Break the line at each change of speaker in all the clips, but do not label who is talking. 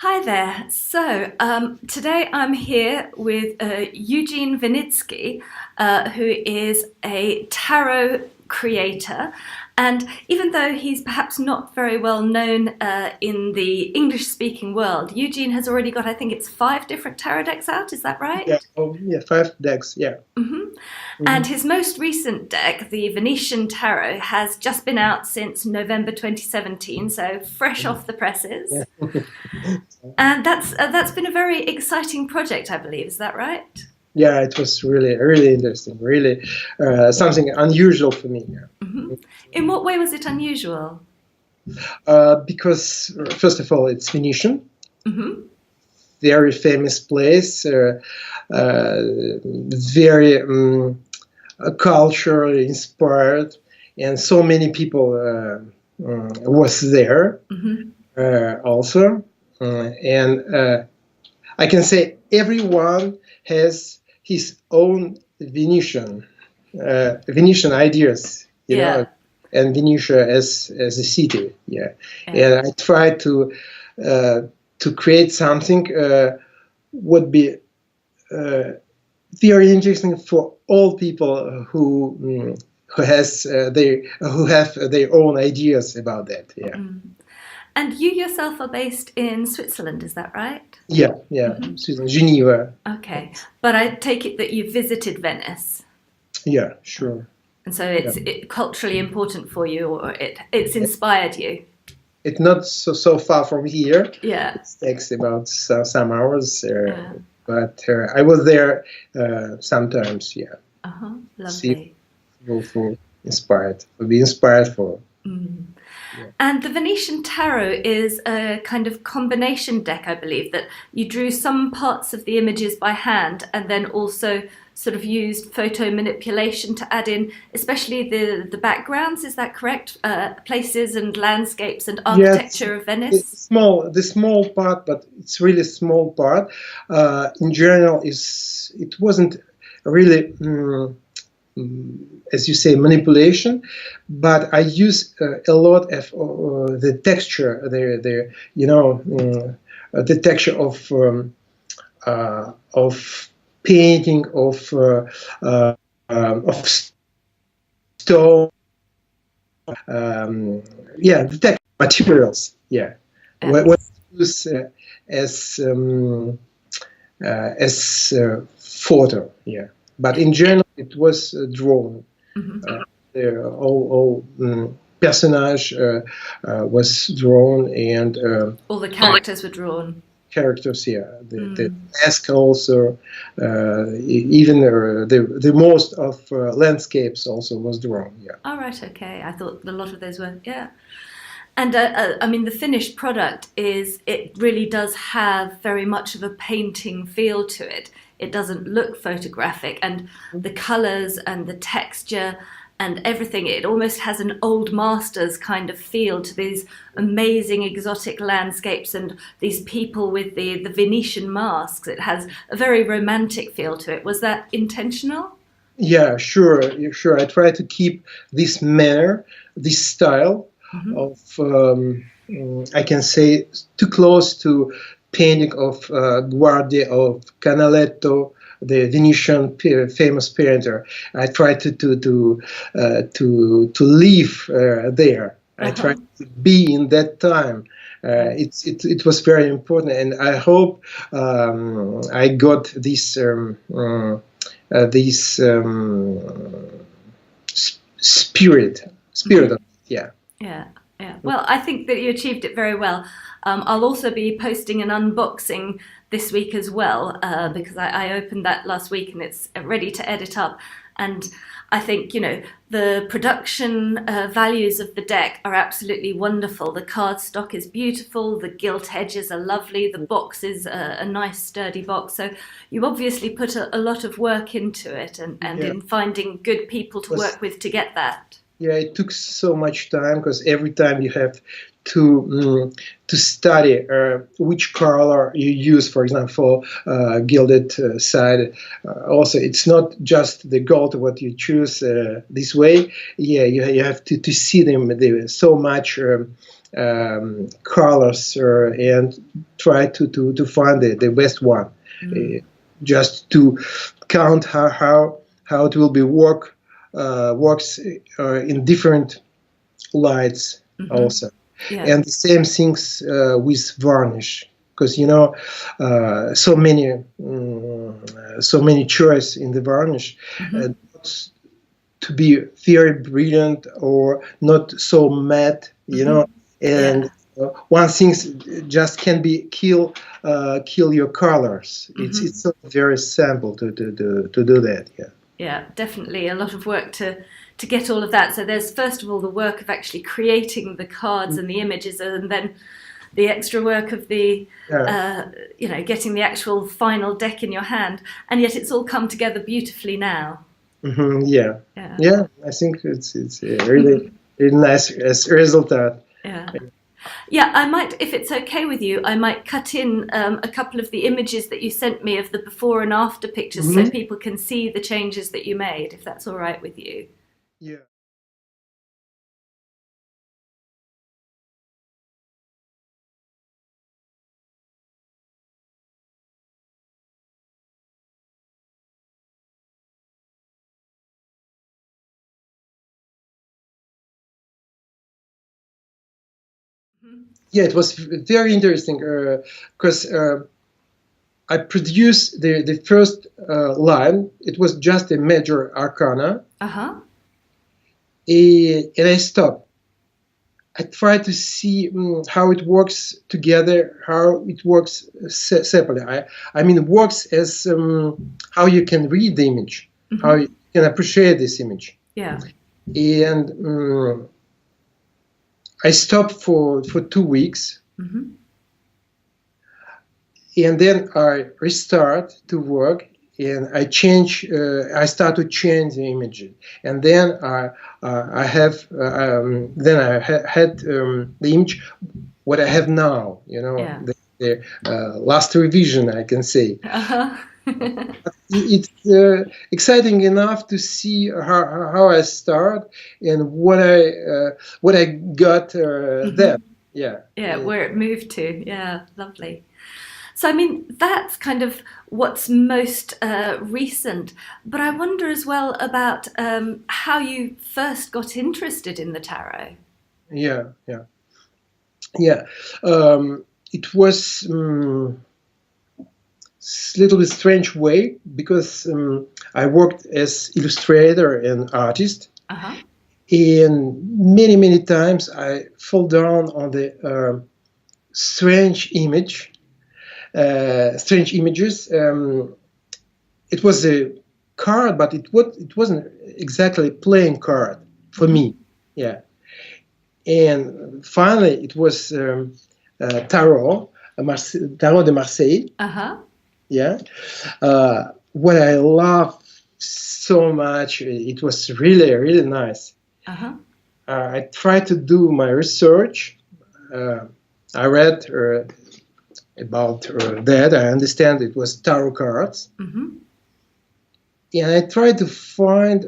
Hi there. Today I'm here with Eugene Vinitski, who is a tarot creator. And even though he's perhaps not very well known in the English-speaking world, Eugene has already got, I think it's 5 different tarot decks out. Is that right?
Yeah, oh, yeah, 5 decks, yeah.
And his most recent deck, the Venetian Tarot, has just been out since November 2017, so fresh off the presses.
Yeah.
And that's been a very exciting project, I believe. Is that right?
Yeah, it was really interesting, really something unusual for me. Yeah.
In what way was it unusual?
Because, first of all, it's Venetian, very famous place, very culturally inspired, and so many people was there also. And I can say everyone has his own Venetian ideas, you know, and Venetia as a city. Yeah. And I try to create something would be very interesting for all people who have their own ideas about that. Yeah.
And you yourself are based in Switzerland, is that right?
Yeah, Switzerland, Geneva.
Okay, but I take it that you visited Venice.
Yeah, sure.
And so it's culturally important for you, or it's inspired you.
It's not so far from here.
Yeah.
It takes about some hours, but I was there sometimes. Yeah.
Lovely.
Be inspired for.
Yeah. And the Venetian Tarot is a kind of combination deck, I believe, that you drew some parts of the images by hand and then also sort of used photo manipulation to add in, especially the backgrounds. Is that correct? Places and landscapes and architecture of Venice.
The small part, but it's really small part. In general, it wasn't really. As you say, manipulation, but I use a lot of the texture, the texture of painting, of stone, the texture materials, what use as photo, But in general, it was drawn. All personage was drawn, and
all the characters were drawn.
Characters, the mask also, even the most of landscapes also was drawn. Yeah.
Oh, right, okay. I thought a lot of those were, And I mean, the finished product it really does have very much of a painting feel to it. It doesn't look photographic, and the colors and the texture and everything, it almost has an old masters kind of feel to these amazing exotic landscapes and these people with the Venetian masks. It has a very romantic feel to it. Was that intentional?
Yeah, sure. I try to keep this manner, this style of, I can say, too close to painting of Guardia of Canaletto, the Venetian famous painter. I try to live there. I try to be in that time. It was very important, and I hope I got this spirit of it.
Yeah. Well, I think that you achieved it very well. I'll also be posting an unboxing this week as well, because I opened that last week and it's ready to edit up. And I think, the production values of the deck are absolutely wonderful. The cardstock is beautiful, the gilt edges are lovely, the box is a nice sturdy box. So you obviously put a lot of work into it and in finding good people to work with to get that.
Yeah, it took so much time because every time you have to study which color you use, for example, gilded side. Also, it's not just the gold what you choose this way. Yeah, you have to see them. There is so much colors and try to find the best one. Just to count how it will be works in different lights also.
Yeah.
And the same things with varnish, because so many choice in the varnish, to be very brilliant or not so matte, and one thing just can be kill your colors. It's so very simple to do that.
Yeah, definitely a lot of work to get all of that. So there's first of all the work of actually creating the cards and the images, and then the extra work of the getting the actual final deck in your hand. And yet it's all come together beautifully now.
Yeah. I think it's a really nice result.
Yeah, I might, if it's okay with you, I might cut in a couple of the images that you sent me of the before and after pictures so people can see the changes that you made, if that's all right with you.
Yeah. Yeah, it was very interesting because I produced the first line. It was just a major arcana. And I stopped. I tried to see how it works together, how it works separately. I mean, it works as how you can read the image, how you can appreciate this image.
Yeah.
And I stopped for 2 weeks. And then I restart to work, and I start to change the image, and then I had the image what I have now. The last revision, I can say. It's exciting enough to see how I start and what I got then.
Yeah, where it moved to. Yeah, lovely. So, I mean, that's kind of what's most recent. But I wonder as well about how you first got interested in the tarot.
Yeah. It was a little bit strange way because I worked as illustrator and artist. And many times I fall down on the strange images. It was a card, but it wasn't exactly a playing card for me. Yeah. And finally, it was Tarot de Marseille. Yeah. What I love so much, it was really, really nice. I tried to do my research. I read about that. I understand it was tarot cards. And I tried to find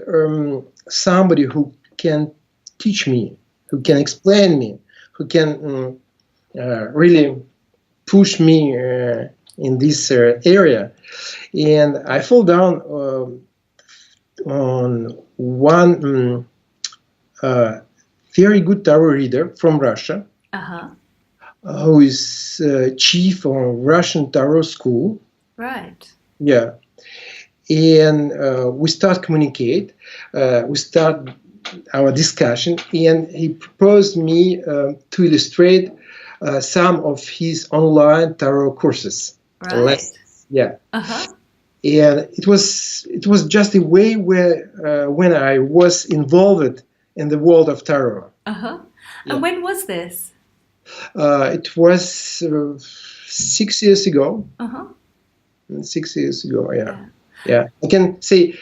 somebody who can teach me, who can explain me, who can really push me in this area. And I fall down on one very good tarot reader from Russia, who is chief of Russian Tarot School.
Right.
Yeah. And we start communicate. We start our discussion, and he proposed me to illustrate some of his online tarot courses.
Right.
Yeah. And it was just a way where when I was involved in the world of tarot.
And when was this?
It was 6 years ago. 6 years ago, yeah. Yeah, I can say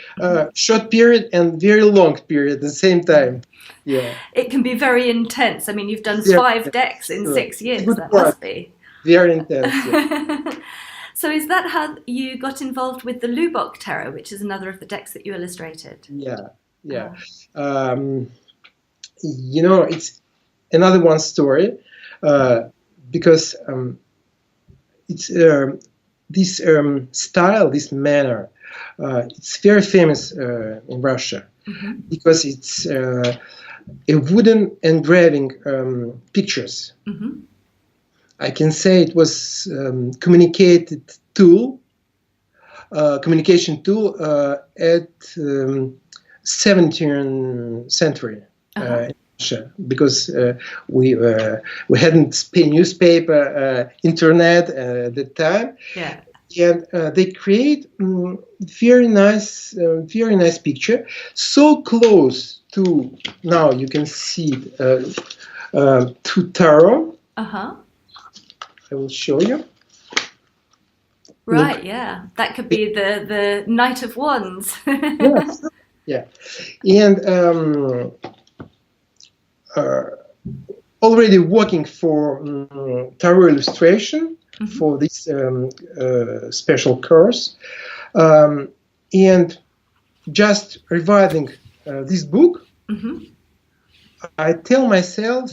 short period and very long period at the same time. Yeah.
It can be very intense. I mean, you've done
Yeah,
5 decks in
sure.
6
It's a
years.
good
That
part.
must be.
Very intense. Yeah.
So is that how you got involved with the Lubov Tarot, which is another of the decks that you illustrated?
Yeah. Yeah. It's another one story because it's this style, this manner. It's very famous in Russia because it's a wooden engraving pictures. I can say it was communication tool at 17th century in Russia, because we hadn't newspaper, internet at the time.
Yeah.
And they create very nice picture, so close to, now you can see it, to tarot. I will show you.
Right, yeah. That could be the Knight of Wands.
Yes. Yeah. And already working for tarot illustration for this special course, and just revising this book, I told myself,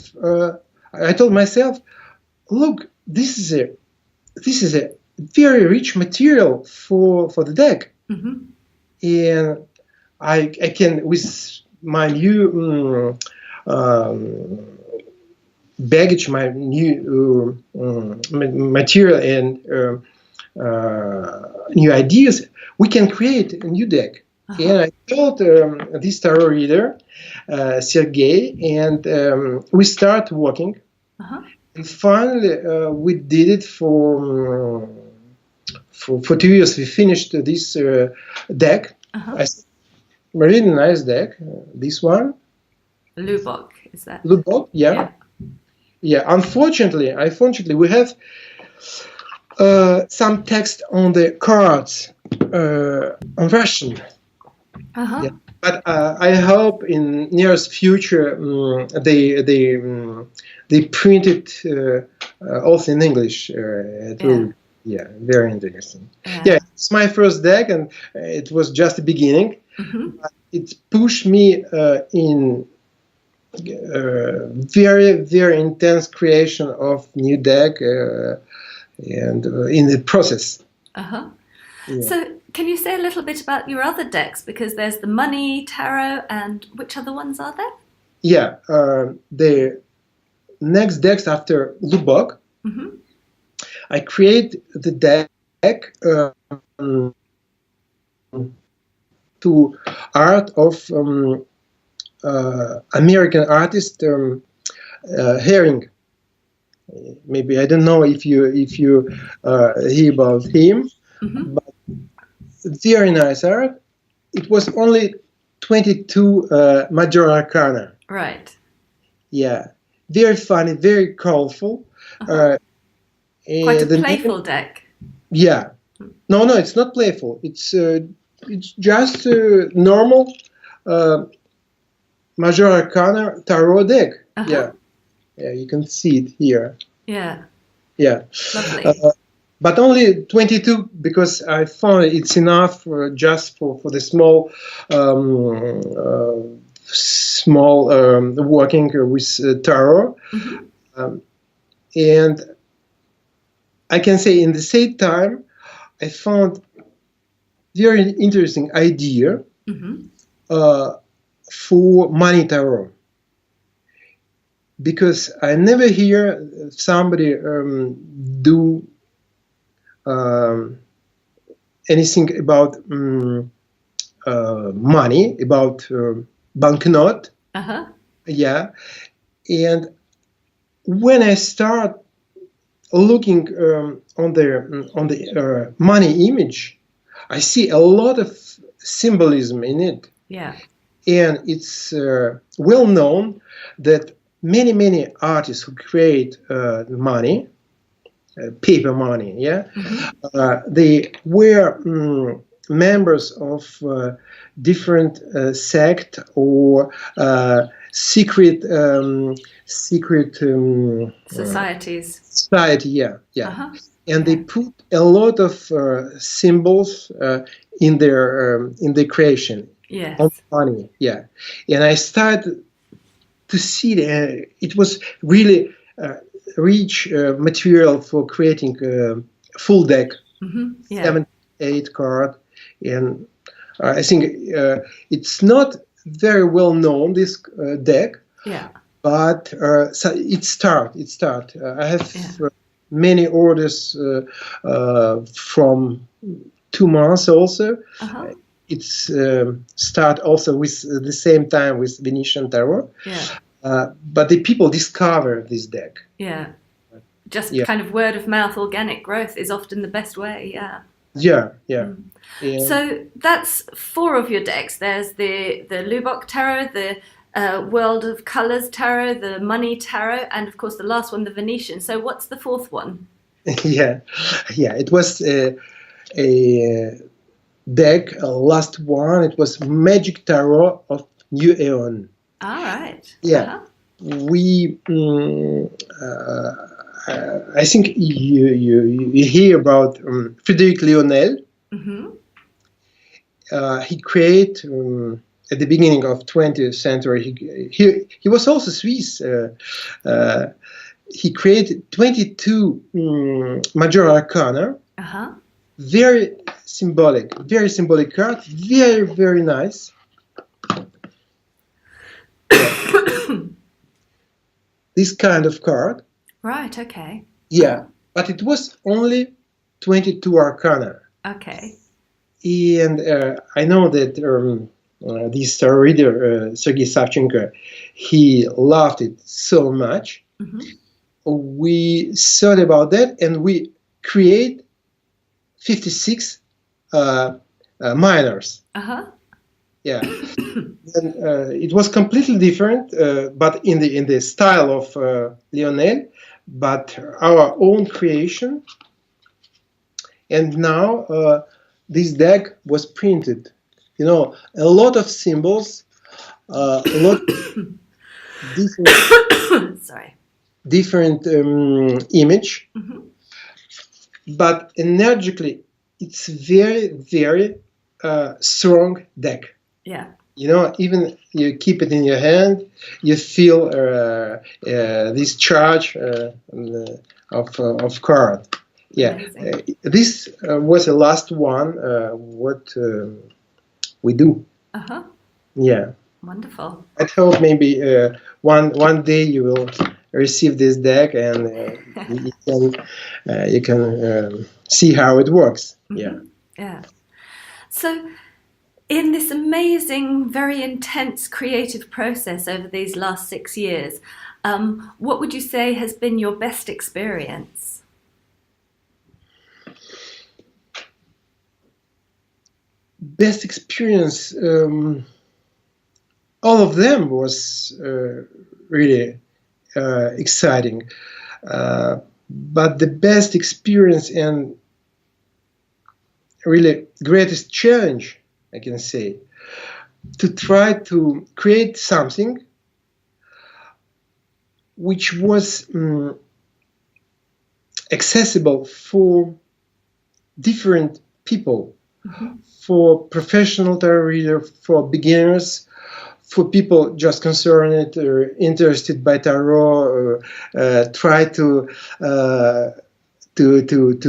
look, this is a very rich material for the deck, and I can, with my new baggage, my new material and new ideas, we can create a new deck. And I told this tarot reader, Sergey, and we start working. And finally, we did it for 2 years. We finished this deck. Really nice deck. This one.
Lubov, is that?
Lubov, yeah. Yeah. Unfortunately, we have some text on the cards on Russian. Yeah. But I hope in nearest future they print it also in English. It will, very interesting. Yeah, it's my first deck, and it was just the beginning. It pushed me in very, very intense creation of new deck, and in the process. Yeah.
So can you say a little bit about your other decks? Because there's the Money Tarot, and which other ones are there?
Yeah, the next decks after Lubov, I create the deck to art of American artist Herring. Maybe, I don't know if you hear about him, but very nice art. It was only 22 major arcana.
Right.
Yeah, very funny, very colorful.
Quite a playful deck.
Yeah. No, it's not playful. It's just a normal major arcana tarot deck. Yeah, you can see it here. Yeah.
Lovely.
But only 22, because I found it's enough just for the small working with tarot. And I can say in the same time, I found very interesting idea for money tarot, because I never hear somebody do anything about money, about banknote. Yeah, and when I start looking on the money image, I see a lot of symbolism in it.
Yeah,
and it's well known that many artists who create money, paper money, they were members of different sect or secret
Societies.
society. Yeah, yeah.
Uh-huh.
And they put a lot of symbols in their creation.
Yes.
On money. Yeah, and I started to see it was really rich material for creating a full deck.
Yeah.
7, 8 card, and I think it's not very well known, this deck.
Yeah.
But so it start. I have many orders from 2 months also.
Uh-huh.
It's start also with the same time with Venetian Tarot.
Yeah.
But the people discover this deck.
Yeah. Just kind of word of mouth, organic growth is often the best way. Yeah.
Yeah, yeah.
So that's 4 of your decks. There's the Lubov Tarot, the World of Colors Tarot, the Money Tarot, and of course the last one, the Venetian. So what's the 4th one?
Yeah. It was a deck, last one. It was Magic Tarot of New Aeon.
All right.
Yeah. We. I think you hear about Frédéric Lionel.
Mm-hmm.
He created at the beginning of 20th century. He was also Swiss. He created 22 major arcana.
Uh-huh.
Very symbolic card. Very, very nice. This kind of card.
Right, okay.
Yeah, but it was only 22 arcana.
Okay.
And I know that this reader, Sergei Savchenko, he loved it so much.
Mm-hmm.
We thought about that and we create 56 minors.
Uh-huh.
Yeah. And it was completely different, but in the style of Lionel, but our own creation. And now this deck was printed. You know, a lot of symbols, a lot of different, different image,
mm-hmm.
but energetically, it's very, very strong deck.
Yeah.
You know, even you keep it in your hand, you feel this charge of card. Yeah, this was the last one. What we do.
Uh-huh.
Yeah.
Wonderful.
I hope maybe one day you will receive this deck and you can see how it works.
Mm-hmm.
Yeah.
Yeah. So, in this amazing, very intense creative process over these last 6 years, what would you say has been your best experience?
Best experience, all of them was really exciting. But the best experience and really greatest challenge, I can say, to try to create something which was accessible for different people, mm-hmm. for professional tarot readers, for beginners, for people just concerned or interested by tarot, try to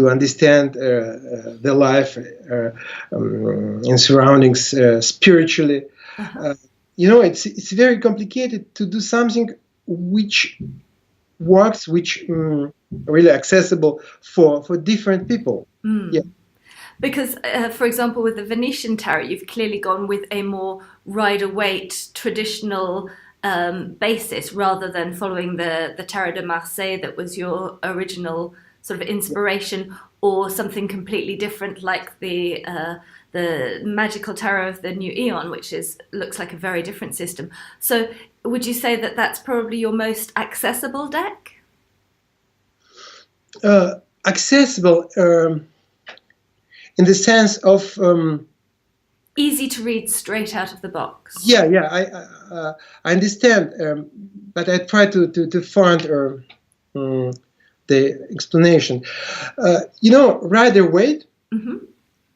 understand the life and surroundings spiritually.
Uh-huh.
You know, it's very complicated to do something which works, which really accessible for different people.
Mm.
Yeah.
Because, for example, with the Venetian Tarot, you've clearly gone with a more Rider-Waite traditional basis rather than following the Tarot de Marseille that was your original sort of inspiration, or something completely different like the Magical Tarot of the New Aeon, which looks like a very different system. So would you say that that's probably your most accessible deck? Accessible
in the sense of
easy to read straight out of the box.
Yeah, yeah, I understand, but I try to find the explanation. Rider-Waite,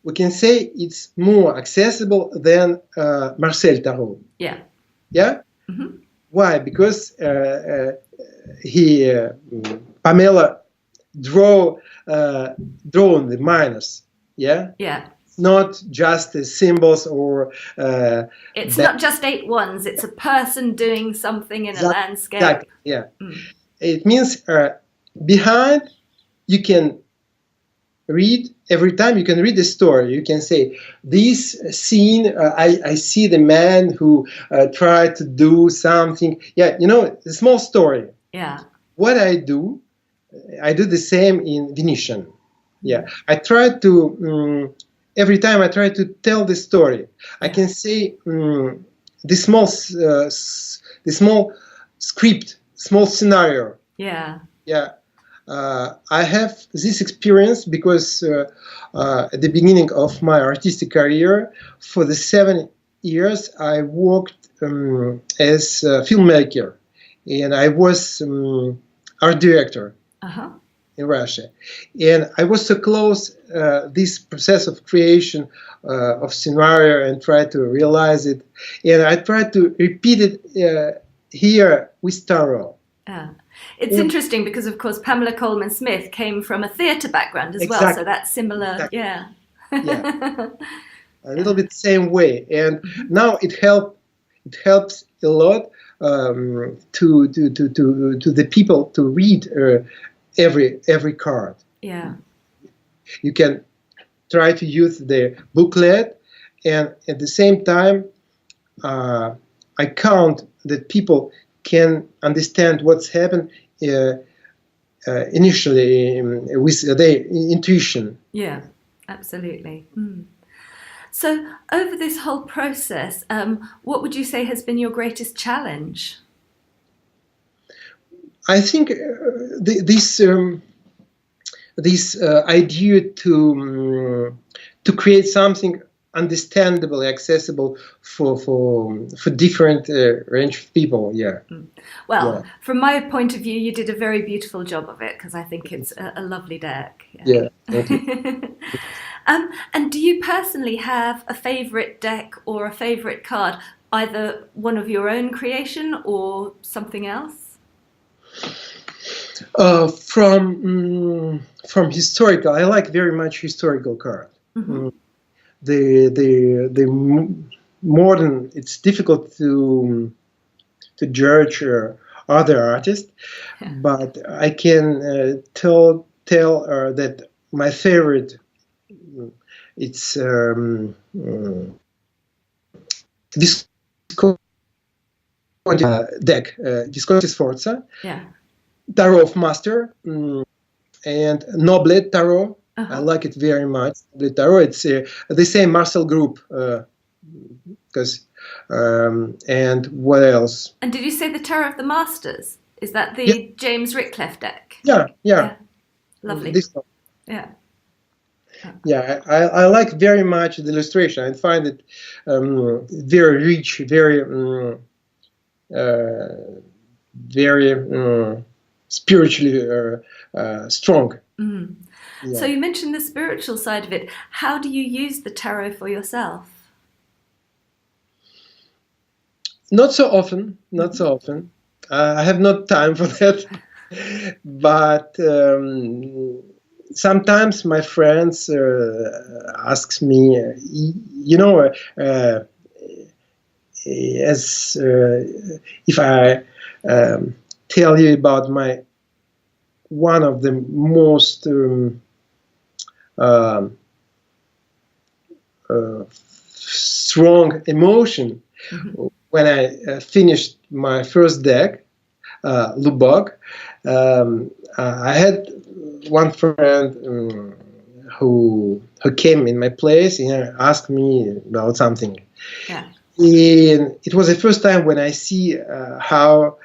we can say it's more accessible than Marcel Tarot.
Yeah.
Yeah? Why? Because Pamela drawn the minors. Yeah?
Yeah.
Not just the symbols or...
it's not just 8 ones, it's a person doing something in a landscape.
Exactly, yeah. It means behind you can read, every time you can read the story, you can say, this scene, I see the man who tried to do something. Yeah, a small story.
Yeah.
What I do the same in Venetian. Yeah, I try to... every time I try to tell the story, I can say the small script, small scenario.
Yeah.
Yeah. I have this experience because at the beginning of my artistic career, for the 7 years, I worked as a filmmaker, and I was art director. In Russia, and I was so close this process of creation of scenario and try to realize it, and I tried to repeat it here with tarot.
It's interesting because, of course, Pamela Coleman Smith came from a theatre background as well, so that's similar.
Exactly.
Yeah.
A little bit same way, and now it helps a lot to the people to read every card.
Yeah.
You can try to use the booklet, and at the same time I count that people can understand what's happened initially with their intuition.
Yeah, absolutely. So over this whole process, what would you say has been your greatest challenge?
I think this idea to create something understandable, accessible for different range of people. Yeah.
Well, from my point of view, you did a very beautiful job of it, because I think it's a lovely deck.
Yeah. Thank you.
And do you personally have a favourite deck or a favourite card, either one of your own creation or something else?
From historical, I like very much historical card. The modern, it's difficult to judge other artists, but I can tell that my favorite it's this deck, Visconti Sforza.
Yeah.
Tarot of Master and Noble Tarot. I like it very much. The Tarot, it's the same Marcel group. Because and what else?
And did you say the Tarot of the Masters? Is that the James Rickleff deck?
Yeah.
Lovely.
This one.
Yeah.
Yeah, I like very much the illustration. I find it very rich, very spiritually strong. Yeah.
So you mentioned the spiritual side of it. How do you use the tarot for yourself?
Not so often. I have not time for that. But sometimes my friends ask me, as if I tell you about one of the most strong emotion when I finished my first deck, Lubov. I had one friend who came in my place and asked me about something.
Yeah.
And it was the first time when I see how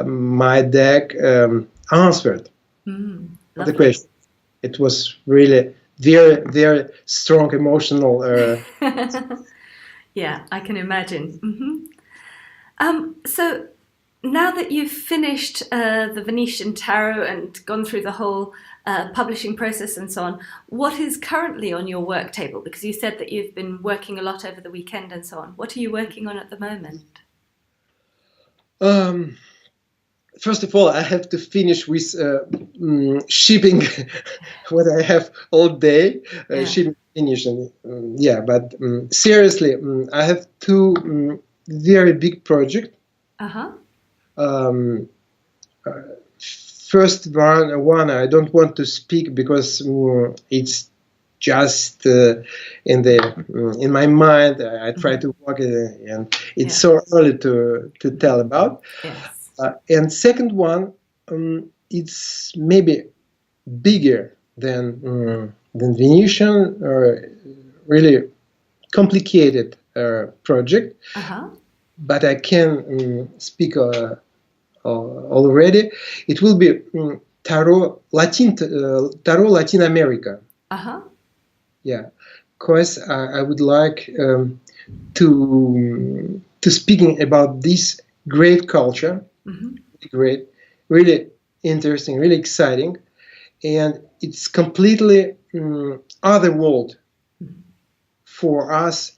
my deck answered the question. It was really very, very strong emotional.
Yeah, I can imagine. So now that you've finished the Venetian Tarot and gone through the whole publishing process and so on, what is currently on your work table? Because you said that you've been working a lot over the weekend and so on. What are you working on at the moment?
First of all, I have to finish with shipping what I have all day. Shipping finish, and but seriously, I have two very big projects. First one I don't want to speak because it's just in my mind. I try to work it, and it's so early to tell about.
Yes.
And second one, it's maybe bigger than Venetian, really complicated project. But I can speak already. It will be Tarot Latin America. Yeah, because I would like to speaking about this great culture. Great, really interesting, really exciting, and it's completely other world for us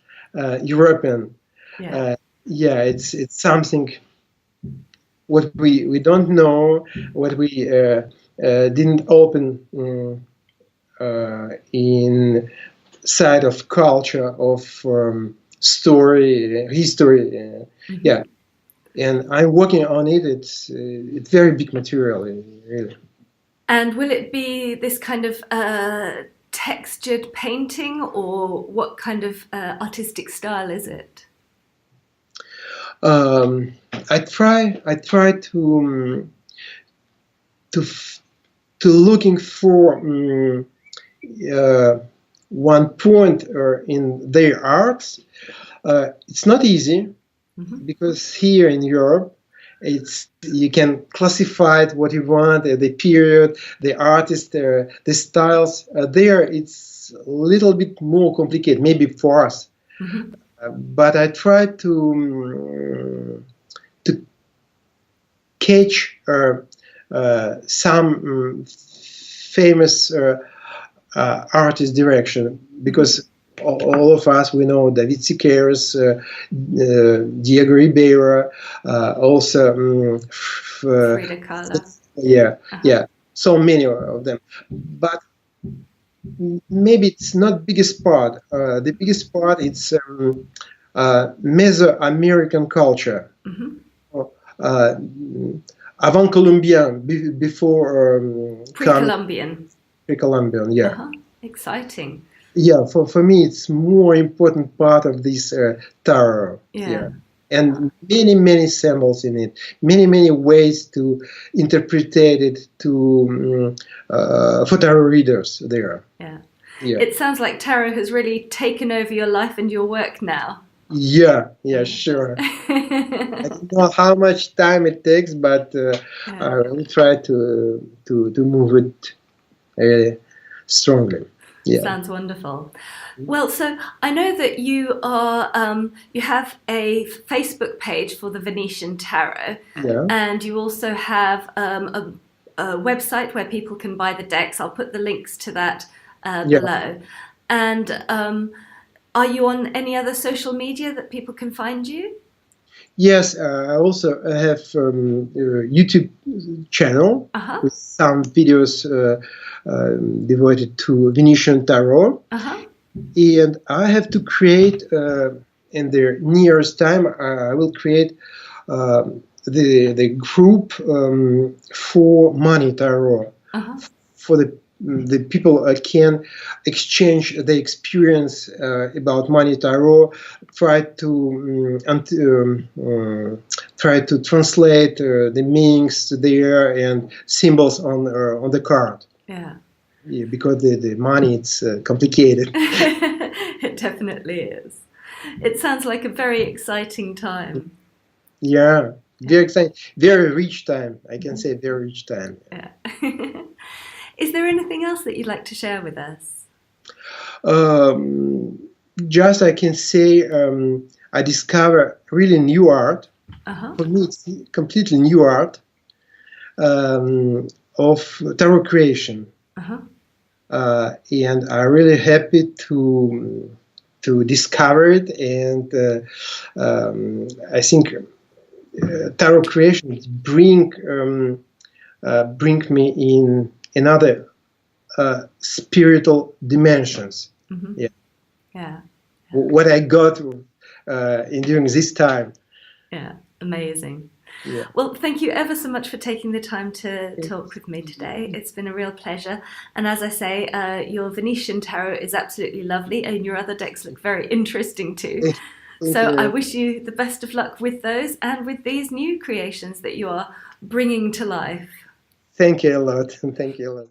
European. It's something what we don't know, what we didn't open in side of culture, of story, history. And I'm working on it. It's very big material, really.
And will it be this kind of textured painting, or what kind of artistic style is it?
I try to looking for one point in their arts. It's not easy. Because here in Europe, you can classify what you want, the period, the artist, the styles. There, it's a little bit more complicated, maybe for us. But I try to catch some famous artist direction, because all of us, we know David Siqueiros, Diego Ribeiro, also
Frida Kahlo.
So many of them. But maybe it's not biggest part. The biggest part is Mesoamerican culture. Avant Columbian, before
Pre-Columbian.
Pre-Columbian,
Exciting.
Yeah, for me, it's more important part of this tarot. And many symbols in it, many ways to interpret it to for tarot readers there.
It sounds like tarot has really taken over your life and your work now.
Yeah, sure. I don't know how much time it takes, but I will try to move it really strongly.
Sounds wonderful. Well, so I know that you are you have a Facebook page for the Venetian Tarot, and you also have a website where people can buy the decks. I'll put the links to that below. And are you on any other social media that people can find you?
Yes, I also have a YouTube channel with some videos devoted to Venetian Tarot. And I have to create, in the nearest time, I will create the group for Money Tarot, for the people can exchange the experience about Money Tarot, try to translate the meanings there and symbols on the card. Because the money, it's complicated.
It definitely is. It sounds like a very exciting time.
Very exciting, very rich time. I can say very rich time.
Is there anything else that you'd like to share with us?
just I can say I discover really new art.
Uh-huh.
For me, it's completely new art of tarot creation.
Uh-huh.
And I'm really happy to discover it. And I think tarot creation bring me in another spiritual dimensions.
Mm-hmm.
Yeah.
Yeah.
What I got in during this time.
Yeah. Amazing.
Yeah.
Well, thank you ever so much for taking the time to talk with me today. It's been a real pleasure. And as I say, your Venetian Tarot is absolutely lovely, and your other decks look very interesting too.
Thank
So
you.
I wish you the best of luck with those and with these new creations that you are bringing to life.
Thank you a lot. Thank you a lot.